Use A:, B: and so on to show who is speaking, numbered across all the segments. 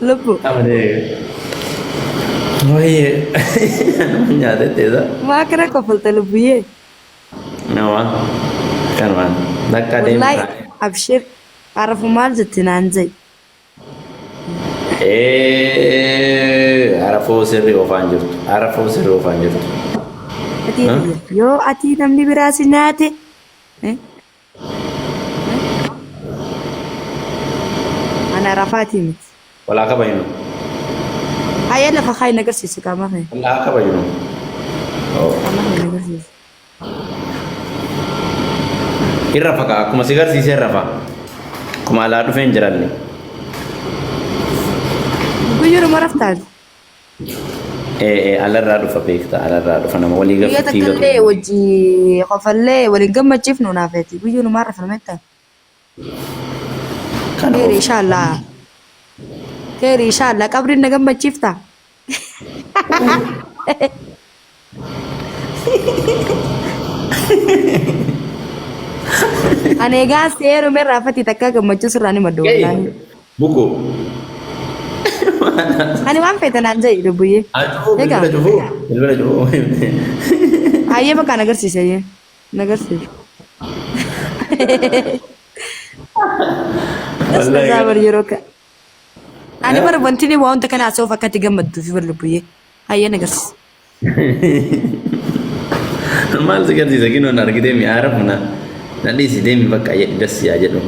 A: لبو
B: أمري وهي من يادت إذا
A: ما كنا قفلت لبويه
B: نوع كمان دكا ديم
A: والله أبشر عرفوا مال زتنا انزي
B: عرفوا سري وفانجرت عرفوا سري وفانجرت
A: أتي يو أتي نمني براسي ناتي أنا رفاتي مت
B: ولا كبينو
A: هاي أنا فخاي نقرسي سكامة هاي
B: ولا كبينو
A: أنا نقرسي
B: الرفقة كم سيجار سيسير رفا كم على رفين جرالي
A: بيجوا ما رفتاد
B: على الرادو فبيكتا على الرادو فانا ولي
A: يا تكلي وجي قفلي ولي قمة شفنو نافيتي بيجوا ما عرف المتى خير إن شاء الله خير إن شاء الله قبرنا قمة شفتا أنا قاعد سير ومن رافتي تكا قمة جسراني مدولا
B: بوكو
A: أنا ما فيت أنا أنجي ربوي
B: البلد جوه
A: هاي بقى نقرسي سيء نقرسي استزابر يروك أنا مرة بنتيني وانت كان أسوف كاتي جمد في برلبوي هاي نقرس
B: ما سيجار سيسكينو نارك ديمي عارفنا نادي سيديمي بقى يدرس يا جدو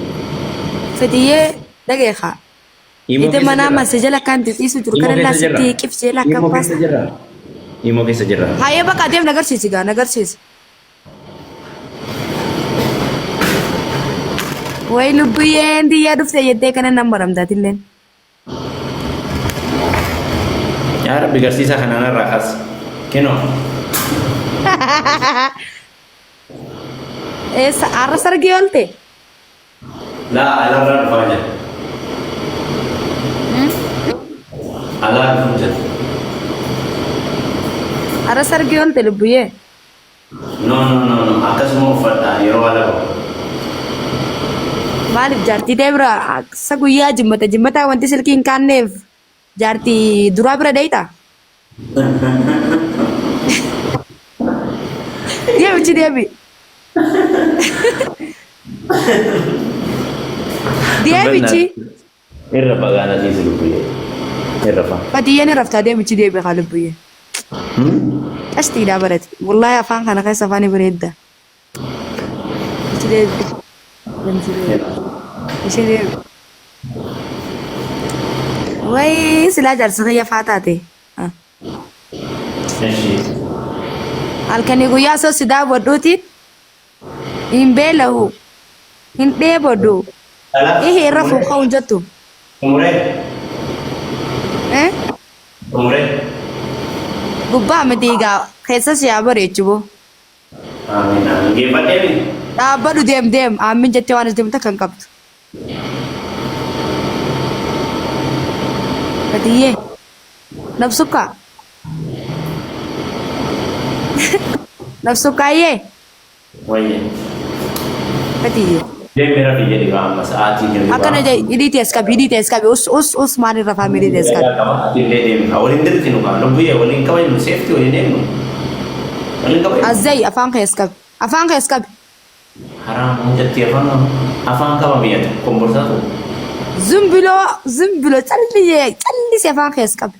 A: فتيه دقيقة إذا ما نام سجلا كان تيسو تركنا لا ستي كيف سجلا كان باس
B: إيمو كيس جرا
A: هاي بقى ديم نقرسي سيجا نقرسي وين لبوي دي يا دفت يدي كان نمبر أمداتين
B: يا رب بيرسيسا خنانا راكس كنو
A: إيه أرسل جيولتي
B: لا على الرد فاجر على الفجر
A: أرسل جيولتي لبوي
B: نو أكاس مو فتا يرو على
A: مالك جارتي دبرا سقويا جمتا وانت سلكين كان نيف جارتي درابرا دايتا يا بيجي ديابي ديابي
B: الرفا غانا تيسي لبوية الرفا
A: فتياني رفتا ديابي ديابي خالبوية أشتي دابرت والله أفان خانا خيس أفاني بريدة ديابي ديابي وي سلا جرسنا فاتاتي halkani guyyaa soo sidaa wadhuuti hin beelahu hin dheebodhu ihe rafu qawn jattu gubbaa madiigaa keessas yaa bareechubo dhaabbadhu deem aamin jettee waan deemta kan qabdu katiyyee nabsuka nabsuka ye
B: Wayne
A: katiyyee
B: dia merah dia di kamar saat ini
A: akkana je iditi eskabi us maani rafaa miditi eskabi
B: kama ati dia awalin dari sini kan lu ya awalin kawai lu safety awalin dia awalin kawai
A: azay afaan ka eskabi
B: haram menjadi apa kawai biar kompor satu
A: zumbilo calli si afaan ka eskabi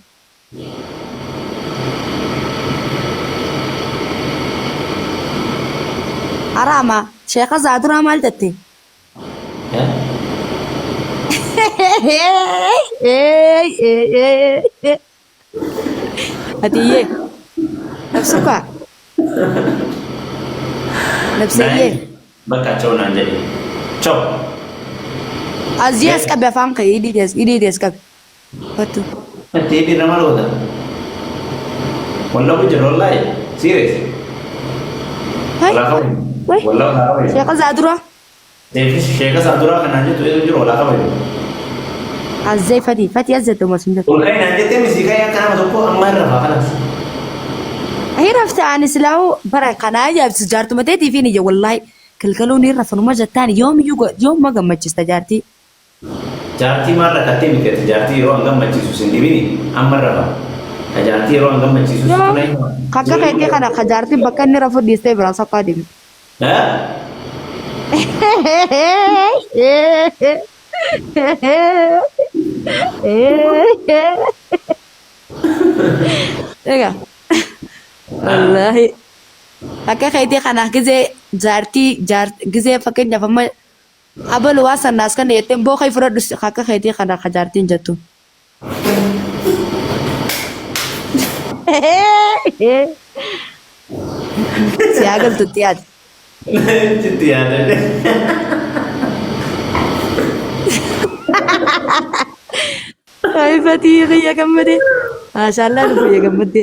A: harama sheekha zaadura maal jette
B: ya
A: Hatiye. Nafsuka. Nafsiye.
B: Baka cow nan jadi. Cow.
A: Azias ka be fam kay idides ka. Patu.
B: Nanti di nama lo dah. Wallah bujur wallah. Serius.
A: Hai.
B: Wallah kau.
A: Wai.
B: Wallah kau.
A: Sheekha Zadura.
B: Tapi Sheikh Sadura kan aja tu jujur wallah kau.
A: Azay Fati azatu masunja.
B: Wallah ini aja tu mesti kaya kan masuk ko amar lah kalas.
A: هي رفت عن سلاو برا قناة سجارته متى تيفيني والله كل كلوني رفنوا ما جتاني يوم ما قمت استجارتي
B: jaartii marra kattee miti jaartii yeroo hangam machiisu sin dhibini amma rafa ka jaartii yeroo hangam machiisu
A: Yoo
B: sun ayi
A: kakka keetii kana ka jaartiin bakka inni rafu dhiistee biraan sokkaa deemi. Egaa wallaahi akka keetii kana gisee fakkeenyaaf amma abalu waa sannaas kan jetteen booka fudhadhu akka keetii kana ka jaartiin jettu. Si agaltutti yaade.
B: Jitti yaadadhe.
A: Ay fatii kiyya gammade. Maashaallah kiyya gammade.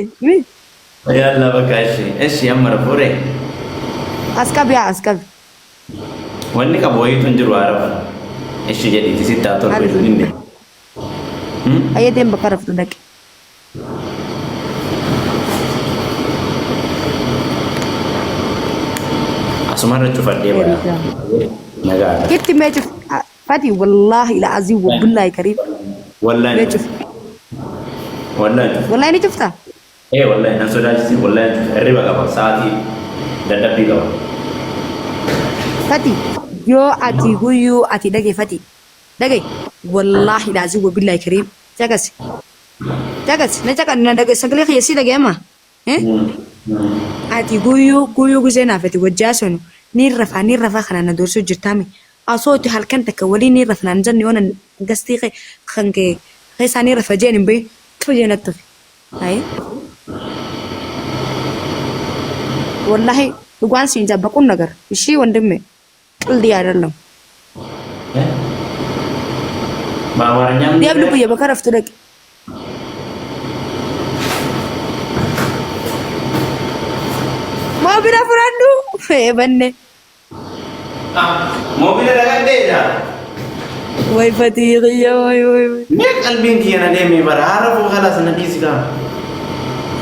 B: Yalla bakka ishee amma rafuure.
A: Askab yaa askab.
B: Wanni qabu wayiitu hin jiru haarafa. Ishee jedhiiti sitti haa tolfatu inni.
A: Ayyadeen bakka raftu dhaqe.
B: Asumarra cufadhee bara. Nagaadha.
A: Kitti mee cuf Fati wallahi la azim wa billahi karim.
B: Wallahi.
A: Mee cuf.
B: Wallahi.
A: Wallahi ni cufta.
B: Wallahi nan sodaachisi wallahi hirriba qaba sa'aatii dadhabbii qaba.
A: Fati yoo ati guyyuu ati dhage Fati dhage wallahi la azim wa billahi karim jagas na jagas na dhage sagalee kiyya si dhage amma ati guyyuu gusee naaf ati wajjaa sonu ni rafa kana na doorsuu jirtaami asooti halkan takka walii ni rafa naan janni yoona gastii kan keessa ni rafa jeen hin bahin tujee natti tufi ayi wallahi dhugaan siin jabbaqun nagar ishii wandimme qaldi yaadallam
B: Baawarnyaan.
A: diablu kuyya bakka raftu dhaqe moobila fudhadhu banne
B: Moobila dhaqadheedha.
A: way fatii kiyya way
B: Mee qalbiin kiyya na deemee bara haarafuu kalaas na dhiisikaa.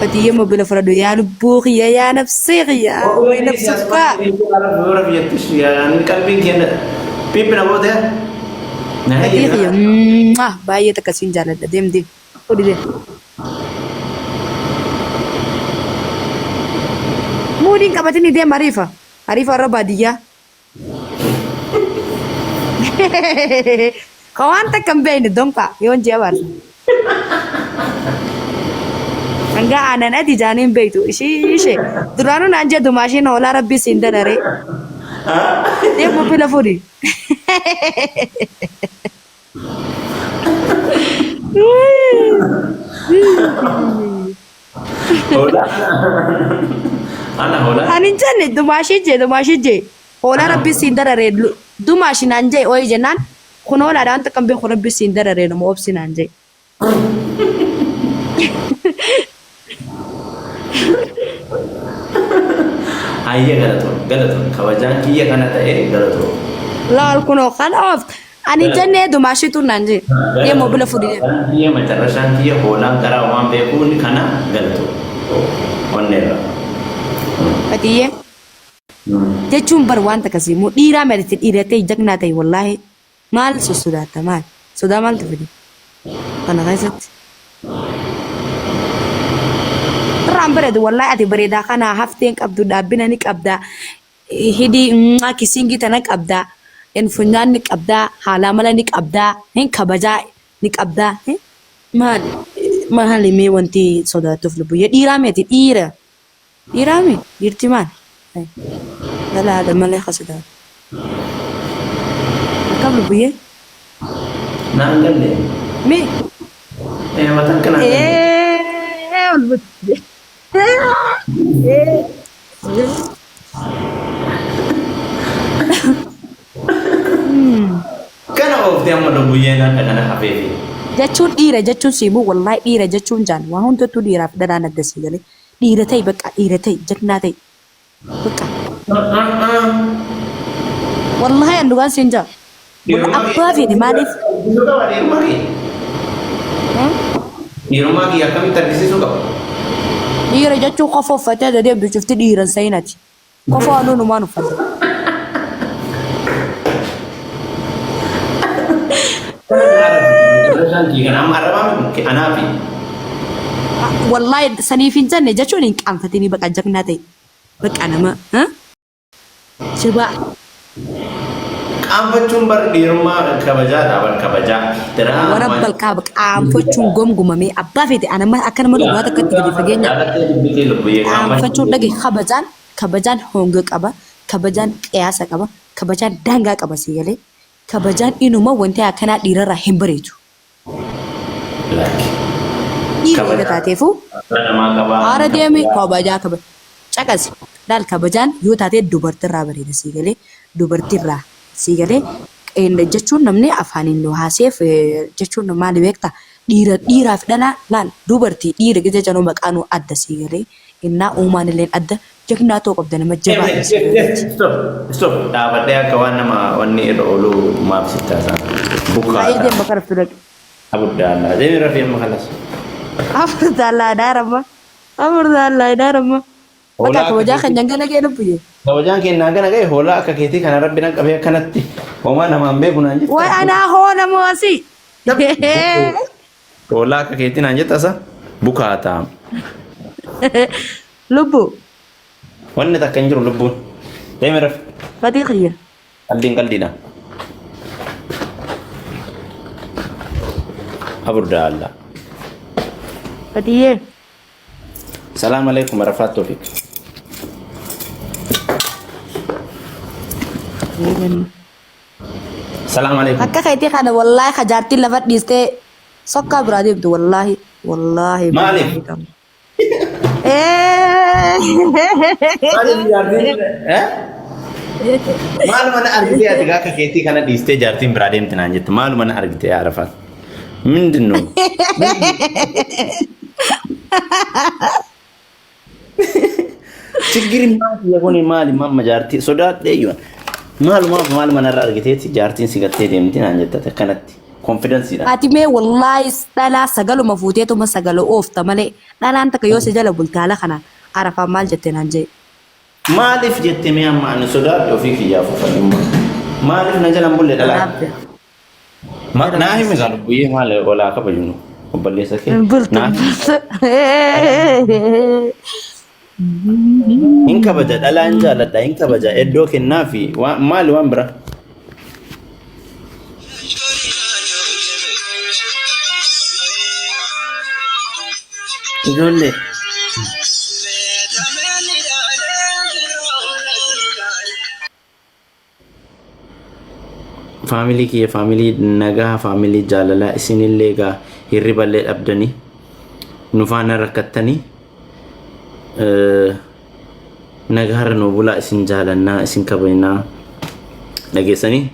A: fatii moobila fudhadhu yaa lubbuu kiyya yaa nafsee kiyya way nafsufkaa
B: qalbiin kiyya piiphina booda.
A: fatii kiyya baay'ee takkasiin jaaladha deem fudhi deem muudin qabatini deem hariifa warra baadiyyaa kawan takkan bayni donka yon jawar anga anan adi janin baitu ishe duranu nanje dumashin hola rabbi sindanare de mo pila furi
B: Hola. Ana hola.
A: anin janne dumashi je hola rabbi sindanare dumashi nanje oy jenan kun hola dan takkan be rabbi sindanare no opsi nanje
B: Ayya galato kabajaan kiyya kana ta'e galato.
A: laal kuno kan of ani janne dumashi tu nanje ye mobile fudi
B: Kiyya macarrashaan kiyya hoolaan karaa waan beekuun kana galato. Onneerra.
A: fatiye jechuun bar wanta kasii mu dhiiraa meriti dhiiratee jagnaa ta'e wallahi maal sodaata maal sodaa maaltu fide kana keessatti irraan bareedu wallahi ati bareedaa kana hafteen qabdu dhaabbina ni qabda hidii kisingii tana qabda funyaan ni qabda haalaa mala ni qabda kabajaa ni qabda maal himee wanti sodaatuuf lubbuyya dhiiraa miti dhiirti maal لا هذا ما له خسدان كم ربيه
B: Naan galle.
A: مي
B: Matan kana.
A: والبت
B: Kana oofte amma dubbiyyeen akka kana hafeefi.
A: jechuun dhiira jechuun siimuu wallahi dhiira jechuun jaan waa hundatu dhiiraaf dadaan addasii galee dhiira ta'e bakka dhiira ta'e jagnaa ta'e bakka wallahi an dhugaan siin jaa abbaa fedhe maaliif
B: Dhiirummaa kiyya akkamitti argisiisuu qaba?
A: dhiira jechuun qofa uffatee adeemtu cufti dhiiran sayinati qofa halluu numaan uffata
B: كان أم أربعة أنا في
A: والله سنيفين جنة جاتشون إنك أم فتيني بقى جكناتي بقى أنا ما ها شبا
B: أم فتشون برديرما كبجا دابر كبجا ترى
A: ورب الكعب أم فتشون قم مي أبا فيتي أنا ما أكن ما لغة كتير دي فجأة أم فتشون دقي kabajaan honga qaba kabajaan qiyaasa qaba kabajaan daangaa qaba sigalee kabajaan inuma wanti akkanaa dhiirarraa hin bareedu. Dhiirri taateefu haara deemi kabajaa qaba caqasi laal kabajaan yoo taatee dubartirraa bareeda sigalee dubartirraa sigalee jechuun namni afaaniin nu haaseef jechuun maali beekta dhiiraaf dhalaa laal dubartii dhiira gija janoo maqaanu adda sigalee innaa uumaan illee adda. Jekna to qabda nama jaba.
B: Stop. Dhaabadhee akka waan nama wanni irra oolu maaf sittaasaa. Bukaa.
A: Ayi deema kana fudhag.
B: Abuddaallaa. Deemi rafii amma kanas.
A: Abuddaallaa daaramma. Abuddaallaa daaramma. Bakka kabajaa kan jangana kee dubbiye.
B: Kabajaan kennaa gana ga'e hoolaa akka keetii kana rabbi nan qabee akkanatti homaa namaan beeku naan jetta.
A: Wayi anaa hoona moosi.
B: Hoolaa akka keetii naan jetta asa bukaa taa'am.
A: Lubbu.
B: Wanni takka hin jiru lubbuun. Deemi rafi.
A: Fatii khiyya.
B: Qaldiidha. Abuddaallaa.
A: Fatiyyee.
B: Salaam alaikum warahmatullahi tawfiq. Salaam alaikum.
A: Akka keetii kana wallahi kajaartiin lafa dhiistee sokkaa biraa deemtu wallahi. Wallahi.
B: Maaliif? Maaluma na argitee ati akka keetii kana dhiistee jaartiin biraa deemti naan jette maaluma na argitee Arafaat ምንድን ነው ችግር የሆነ ማል ጃርቲ ሶዳት ይሁን ማል መነራ አርግቴት ጃርቲን ሲገቴ ደምቲ naan jette kanatti confidence ida
A: atime wallahi dala sagalu mafuteetu masagalu ofta male dalaan taka yoo se jala bultaala kana arafa maal jette naan jee
B: maalif jette me amma an sodaat ofii kiyaafu fadhumma maalif na jala bulle dala naa himi galu buye maal wala ka bajunu obballeessa kee naa in kabaja dhalaan jaaladha in kabaja eddoo kennaa fi maal waan bira ijoollee faamilii kiyya faamilii nagaa faamilii jaalalaa isinillee gaa hirriballee dhabdanii nu faana rakkattanii nagaarra nu bulaa isin jaalannaa isin kabajnaa dhageessanii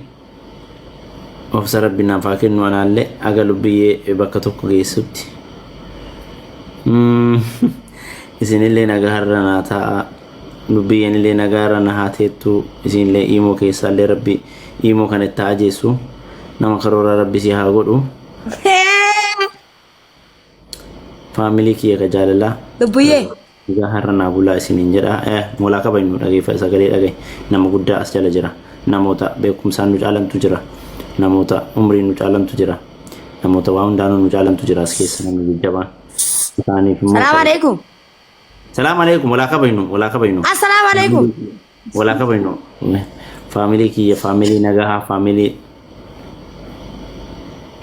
B: obsa rabbi naaf haa kennu anaallee aga lubbiyyee bakka tokko geessutti isinillee nagaarra naa ta'a lubbiyyeenillee nagaarra na haa teettu isinillee imoo keessaallee rabbi imoo kan itti ajeessu nama karoora rabbi si haa godhu faamilii kiyya ka jaalalaa
A: lubbiyyee
B: har'a naa bulaa isiniin jedha molaa kabajnu dhageeffa sagalee dhagaye nama guddaa as jala jira namoota beekumsaan nu caalantu jira namoota umriin nu caalantu jira namoota waa hundaanuu nu caalantu jira as keessa namni jajjabaan isaaniif immoo salaam alaikum molaa kabajnu
A: assalaamu alaikum
B: molaa kabajnu faamilii kiyya faamilii nagahaa faamilii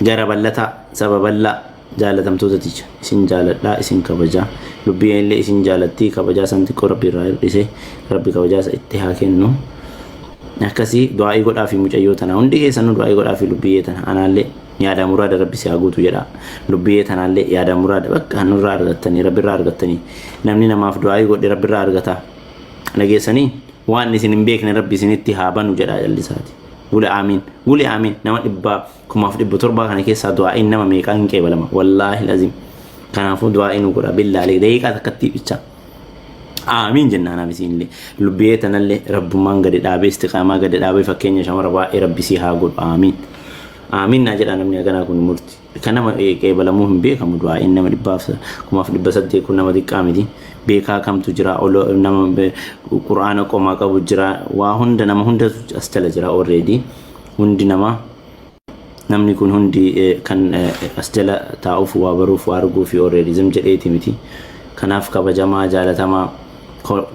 B: gara bal'ataa saba bal'aa jaalatamtoota ticha isin jaaladhaa isin kabajaa lubbiin illee isin jaalatti kabajaa san xiqqoo rabbi irraa hir'ise rabbi kabajaa isa itti haa kennu akkasii du'aa'ii godhaa fi mucayyoo tana hundi keessanuu du'aa'ii godhaa fi lubbiyyee tana anaallee yaada muraada rabbi si haa guutu jedha lubbiyyee tanaallee yaada muraada bakka nurraa argattanii rabbi irraa argattanii namni namaaf du'aa'ii godhe rabbi irraa argata dhageessanii waan isin hin beekne rabbi isinitti haa banu jedha jallisaati wuli amiin nama 1,700 kana keessaa du'aa'iin nama meeqaa hin qeebalama wallaahi lazim kanaafuu du'aa'iin nu godha billaalee daqiiqaa takkatti bicha amiin jennaan abisinillee lubbiyyee tanallee rabbummaan gadi dhaabee istiqaamaa gadi dhaabee fakkeenya shamara baay'ee rabbi si haa godhu amiin naa jedha namni aganaa kun murti kan nama qeebalamuu hin beekamu du'aa'iin nama 1,800 kun nama xiqqaa miti beekaa kamtu jira nama quraana qomaa qabu jira waa hunda nama hunda as jala jira already hundi nama namni kun hundi kan as jala taa'uuf waa baruuf waa arguuf already jedheeti miti. Kanaaf kabajamaa jaalatamaa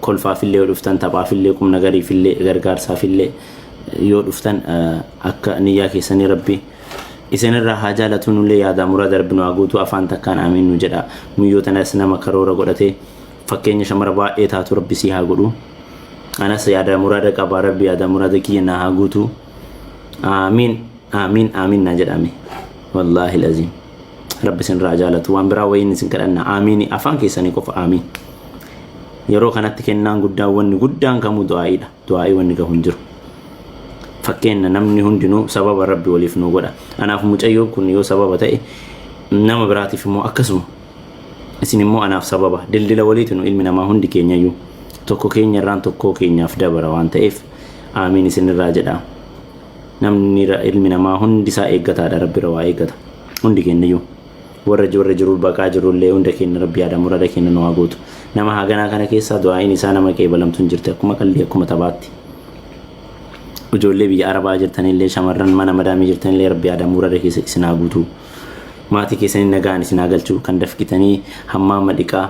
B: kolfaafillee yoo dhuftan taphaafillee qumna gariifillee gargaarsaafillee yoo dhuftan akka niyyaa keessanii rabbi isinirraa haa jaalatu nullee yaada murada rabbi nu haguutu afaan takkaan amiin nu jedha. Muyyoo tanas nama karoora godhatee fakkeenya shamara baay'ee taatu rabbi si haa godhu. Anas yaada murada qaba rabbi yaada murada kiyya na haa guutu. Amiin amiin amiin na jedhame wallahi lazim rabbi isinirraa jaalatu waan biraa wayiin isin kadhanna amiin afaan keessanii qofa amiin. Yeroo kanatti kennaan guddaan wanni guddaan kamuu du'aa'iidha. Du'aa'ii wanni gahu hin jiru. Fakkeenya namni hundinuu sababa rabbi waliif nu godha. Anaaf mucayyoo kun yoo sababa ta'e nama biraatiif immoo akkasuma. Isin immoo anaaf sababa dildila waliitu nu ilmi namaa hundi keenyayyuu tokko keenya irraan tokko keenyaaf dabara waan ta'eef amiin isinirraa jedha. Namni ilmi namaa hundi isaa eeggataadha rabbi irraa waa eeggata. Hundi keenyayyuu warra jiru baqaa jirullee hunda keenya rabbi yaada murada keenya nu haa guutu. Nama haganaa kana keessa du'aa'iin isaa nama qeebalamtu hin jirti akkuma qalbii akkuma taphaatti. Ijoollee biyya Arabaa jirtanillee shamarran mana madaamii jirtanillee rabbi yaada murada keessa isin haa guutu. Maatii keessanii nagaan isin haa galchu kan dafqitanii hammaama dhiqaa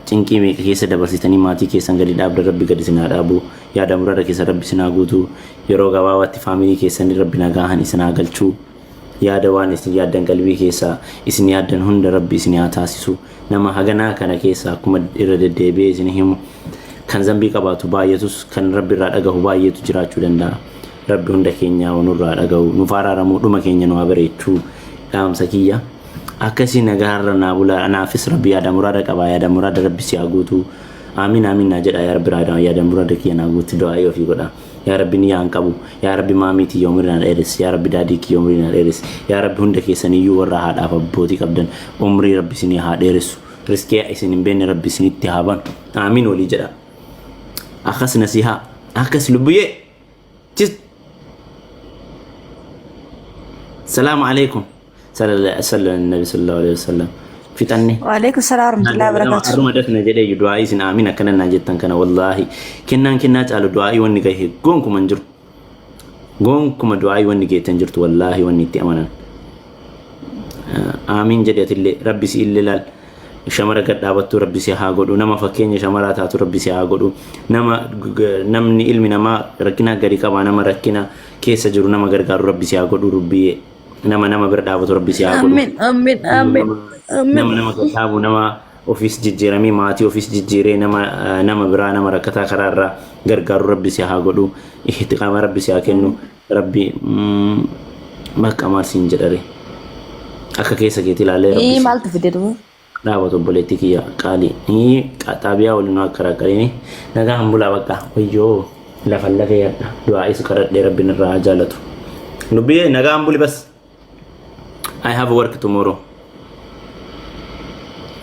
B: cinqii meeqa keessa dabarsitanii maatii keessan gadi dhaabda rabbi gadi isin haa dhaabu. Yaada murada keessa rabbi isin haa guutu. Yeroo gabaabaatti faamilii keessanii rabbi nagaan isin haa galchu. Yaada waan isin yaaddan qalbii keessa isin yaaddan hunda rabbi isin haa taasisu. Nama haganaa kana keessa akkuma irra deddeebi'ee isin himu kan zambii qabaatu baay'atus kan rabbi irraa dhagahu baay'eetu jiraachuu danda'a. Rabbi hunda keenya wanurraa dhagahu nuuf araaramu dhuma keenya nu bareechuu dhaamsa kiyya. Akkasii nagaarra naa bulaa anaafis rabbi yaada murada qaba yaada murada rabbi si haa guutu. Amiin amiin naa jedha yaa rabbi yaada murada kiyya naa guutu du'aa ofii godha. Yaa rabbi ni yaan qabu yaa rabbi maamiitii yoo umrii na dheeres yaa rabbi daadii kiyya umrii na dheeres yaa rabbi hunda keessaniyyuu warra haadhaaf abbootii qabdan umrii rabbi isinii haa dheeressu riskee isin hin beekne rabbi isinitti haa banu. Amiin walii jedha. Akkas nasihaa akkas lubbuyyee jis salaamu alaikum sallallahu alaihi wasallam fixanne
A: Waalaikum salaam warahmatullahi wabarakatuh.
B: Aruma dafna jedhee du'aa isin amiin akkana naa jettan kana wallahi kennaan caalu du'aa wanni gahe gonkuma hin jiru. Gonkuma du'aa wanni geettan jirtu wallahi wanni itti amanan. Amiin jedheetillee rabbi si illee laal. Shamara gad dhaabattu rabbi si haa godhu. Nama fakkeenya shamaraa taatu rabbi si haa godhu. Namni ilmi namaa rakkina gadi qaba nama rakkina keessa jiru nama gargaaru rabbi si haa godhu. Rubbiyyee nama bira dhaabatu rabbi si haa godhu. Amiin. Nama kitaabu nama ofis jijjiiramee maatii ofis jijjiiree nama biraa nama rakkataa karaarraa gargaaru rabbi si haa godhu. Ihtiqaama rabbi si haa kennu. Rabbi bakka maarsiin jedhare akka keessa keetti ilaalee rabbi
A: maaltu fide dhufu?
B: Dhaabatu obboleettii kiyya qaalii ni xaabiyaa waliin akka rakkaliini nagaa hambulaa bakka wayyoo lafa lafee yadda du'aa isa kadhadhee rabbiin irraa jaalatu. Dubbii nagaa hambuli bas. I have work tomorrow.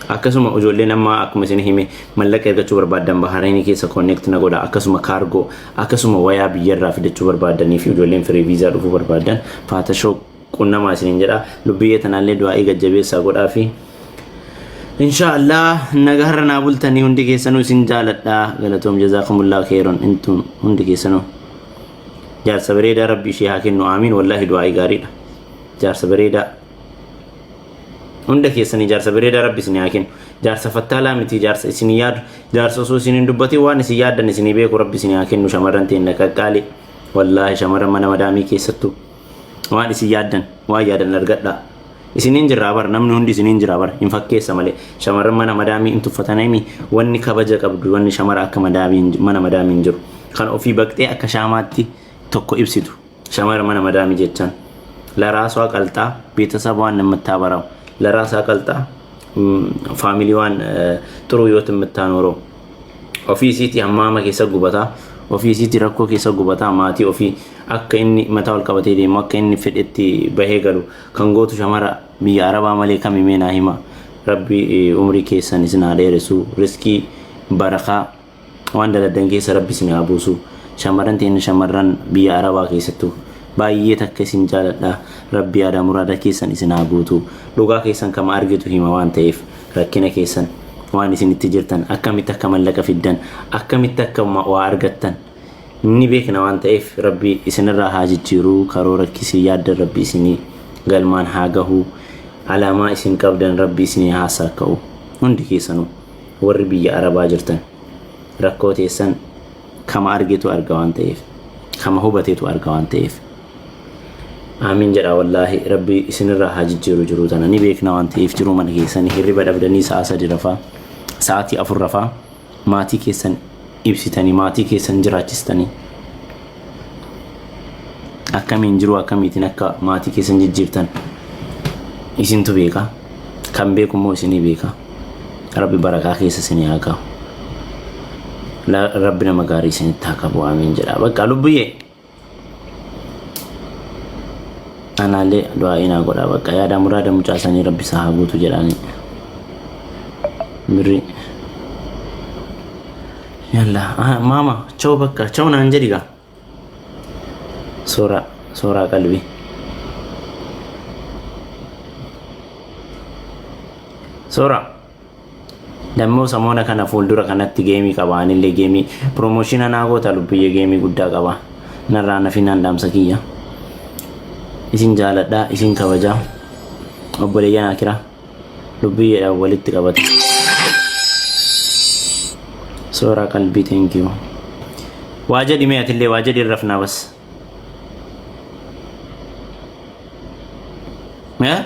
B: Akkasuma ijoollee nama akkuma isin hime mallaqa ergachuu barbaadan Bahrain keessa connect na godha akkasuma cargo akkasuma wayaa biyyarraa fidachuu barbaadanii fi ijoolleen free visa dhufuu barbaadan Photoshop qunnamaa isin jedha lubbiyee tanaallee du'aa gajjabeessaa godhaa fi inshallah nagaarra naa bultanii hundi keessanuu isin jaaladha galatoom jazakumullahu khairan intum hundi keessanuu jaarsa bareedaa rabbi ishee haa kennu amiin wallahi du'aa gaariidha jaarsa bareedaa hunda keessanii jaarsa bareedaa rabbi isin haa kennu jaarsa fattaalaa miti jaarsa isin yaadu jaarsa osoo isin dubbatii waan isin yaaddan isin beeku rabbi isin haa kennu shamarran ta'in qaqqaali wallahi shamarran mana madaamii keessattu waan isin yaaddan waan yaadan argadha isinin jirraa bar namni hundi isinin jirraa bar hin fakkeessa malee shamarran mana madaamii hin tuffatanami wanni kabaja qabdu wanni shamara akka mana madaamii jiru kan ofii baqxee akka shaamaatti tokko ibsitu shamara mana madaamii jechaan la raasoo qalxaa beetasaba waan namatti taabaraw la raasaa qalxaa faamilii waan ጥሩ ህይወት የምታኖረው ኦፊሲቲ አማማ keessa gubataa ofiisitti rakkoo keessa gubataa maatii ofii akka inni mataa ol qabatee deemu akka inni fedhetti bahee galu kan gootu shamara biyya arabaa malee kam himeenaa hima rabbi umrii keessan isin haa dheeressu riskii barakaa waan daladdan keessa rabbi isin haa buusu shamarran ta'in shamarran biyya arabaa keessattu baay'ee takka isin jaaladha rabbi yaada muraada keessan isin haa guutu dhugaa keessan kama argitu hima waan ta'eef rakkina keessan waan isin itti jirtan akkamitti akka mallaqa fiddan akkamitti akka waa argattan ni beekna waan ta'eef rabbi isinirraa haa jijjiiruu karoora kisii yaadda rabbi isinii galmaan haa gahu alaamaa isin qabdan rabbi isinii haa saaka'u hundi keessanuu warri biyya arabaa jirtan rakkoo teessan kama argitu arga waan ta'eef kama hubateetu arga waan ta'eef amiin jedha wallaahi rabbi isinirraa haa jijjiiru jiruu tana ni beekna waan ta'eef jiruu mana keessanii hirriba dhabdanii sa'a 3 rafaa sa'aatii 4 rafaa maatii keessan ibsitanii maatii keessan jiraachistanii akkamiin jiru akkamiitiin akka maatii keessan jijjiirtan isintu beeka kan beeku immoo isinii beeka rabbi barakaa keessa isinii haa kaa'u rabbi nama gaarii isinitti haa qabu amiin jedha bakka lubbuyyee analee doa ina godha bakka yaada muraada mucaasanii rabbi isaa haa guutu jedhanii mirri yalla mama ciao bakka ciao naan jedhiga sora qalbi sora dammo samona kana fuuldura kanatti geemii qaba anillee geemii promotion naa goota lubbuyyee geemii guddaa qaba narraa nafinaan dhaamsa kiyya isin jaaladha isin kabaja obboleeyyan akira lubbuyyee walitti qabate sora qalbi thank you waajadi mee atillee waajadi rafna bas ya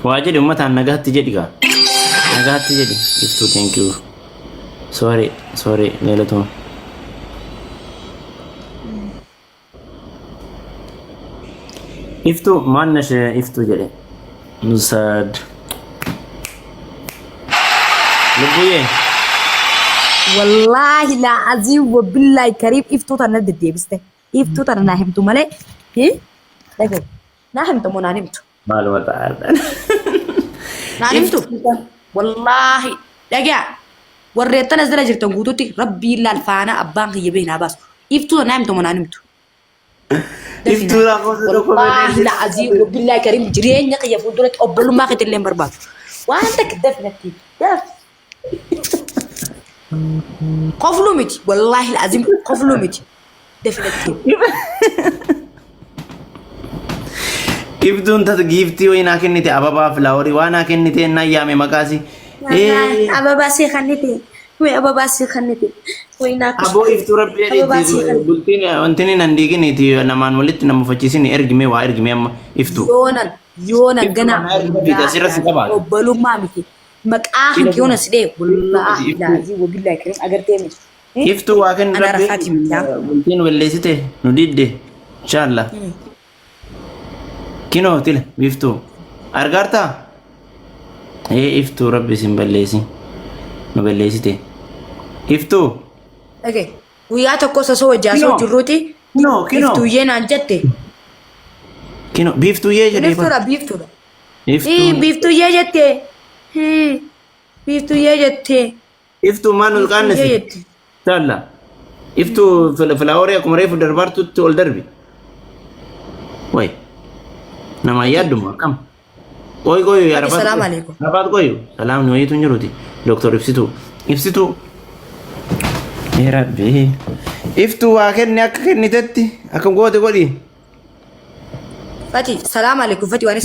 B: waajadi ummataan nagaatti jedhiga nagaatti jedhi iftu thank you sorry leelato iftu maannash iftu jedhe nusad lubbuye
A: والله لا عزيز وبالله كريم افتوتا ند ديبسته افتوتا ناهمتو مالي هي دغ ناهمتو مو ناهمتو
B: معلومات عارف
A: ناهمتو والله دغا وريتنا زلا جرتن غوتوتي ربي لا الفانا ابان يبينا باس افتوتا ناهمتو مو ناهمتو
B: افتوتا
A: والله لا عزيز وبالله كريم جرين يقيا فودرت اوبلو ما خت اللي بربات وانت كدفنتي دف قفلومتي والله العظيم قفلومتي دفنتي
B: كيفتون تجيفتي وين أكنتي أبابا فلاوري وانا أكنتي إن أيامي مكاسي
A: أبابا سي خنتي وين أبابا سي خنتي وين
B: أبو إفتو ربي بلتيني أنتني ننديكي نتي نمان ولت نمفتشيني إرجمي وإرجمي أم إفتو
A: يونا جنا
B: بيتاسيرا سكبا
A: وبلو مامتي مكاهن يونا سيدي والله لا عزيز وبالله كريم أقرتيني
B: إفتو واكن ربي بلتين وليسيته نديد إن شاء الله كينو تيل بيفتو أرجعتا إيه إفتو ربي سيمبليسي نبليسيته إفتو
A: أوكي ويا تكوسا سو جاسو جروتي
B: كينو
A: إفتو ينا جتة
B: كينو بيفتو يجري
A: بيفتو إيه بيفتو يجتة بيفتو يجتة
B: إفتو ما نلقانسي تلا إفتو فلاوريا كمريف دربارتو تول دربي وي nama yaaduma kam koy ya rabat
A: assalamu alaikum
B: rabat koy salam no yitu njuruti doctor ifsitu ya rabbi iftu wa kenni ak kennitetti akam gote godi
A: fati salam alaikum fati wani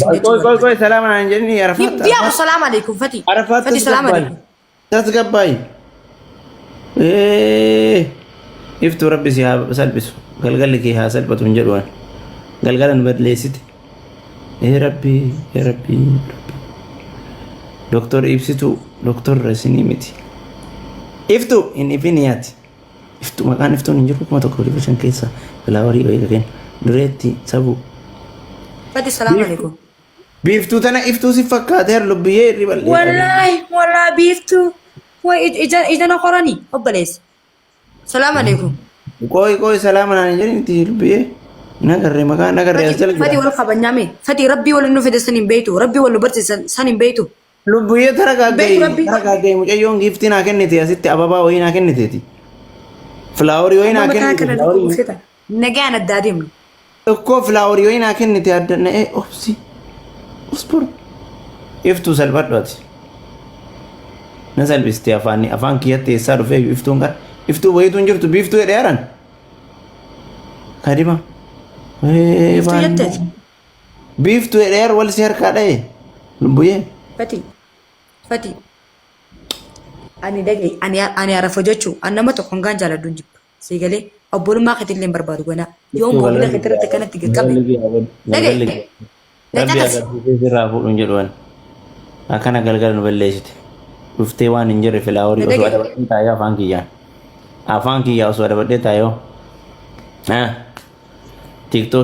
B: koy salam an jenni ya rafat
A: biya salam alaikum fati fati salam alaikum
B: tasgabbay iftu rabbi si salbisu galgalki ha salbatu njedwan galgalan badlesit يا ربي يا ربي دكتور إبسيتو دكتور رسينيمتي إفتو إن إبنيات إفتو مكان إفتو نجرب ما تقولي بشان كيسا بلا وري ويا كين دريتي سبو
A: فادي السلام عليكم
B: بيفتو تنا إفتو سفكات هر لبيه ريبال
A: والله بيفتو إذا نقراني أبليس السلام عليكم
B: كوي سلام أنا نجري تي لبيه نقرر مكان نقرر أسأل
A: فادي ولا خبر نامي فادي ربي ولا نفيد سنين بيتو ربي ولا برت سنين بيتو
B: لبيه ترى قاعد مجا يوم جفتنا كنتي يا ستي أبابا وين كنتي فلاوري وين كنتي
A: نجانا الدادم
B: أكو فلاوري وين كنتي أدنى إيه أوبسي أصبر يفتو سلبات Na salphiste afaan kiyyatti eessaa dhufee iftuun qara. Iftuu wayiitu hin jirtu biiftuu jedhee haran. Kadima.
A: Iftuu jetteeti.
B: Biiftuu jedhee har wal si harkaa dha'e. Lubbuyyee.
A: Fati. Ani dhagaye ani arafa jechuu an nama tokko hangaan jaaladhu hin jibba. Siigalee obbolummaa keetillee hin barbaadu ganaa. Yoo moomila keetirratti kanatti qaqqabe. Dhagaye.
B: Rabbi agarsiisee sirraa fuudhuun jedhuun. Akkana galgala nu balleessite. Dhuftee waan hin jirre filaa horii osoo adabadhee taayoo afaan kiyyaan. Afaan kiyyaa osoo adabadhee taayoo. Tiktoo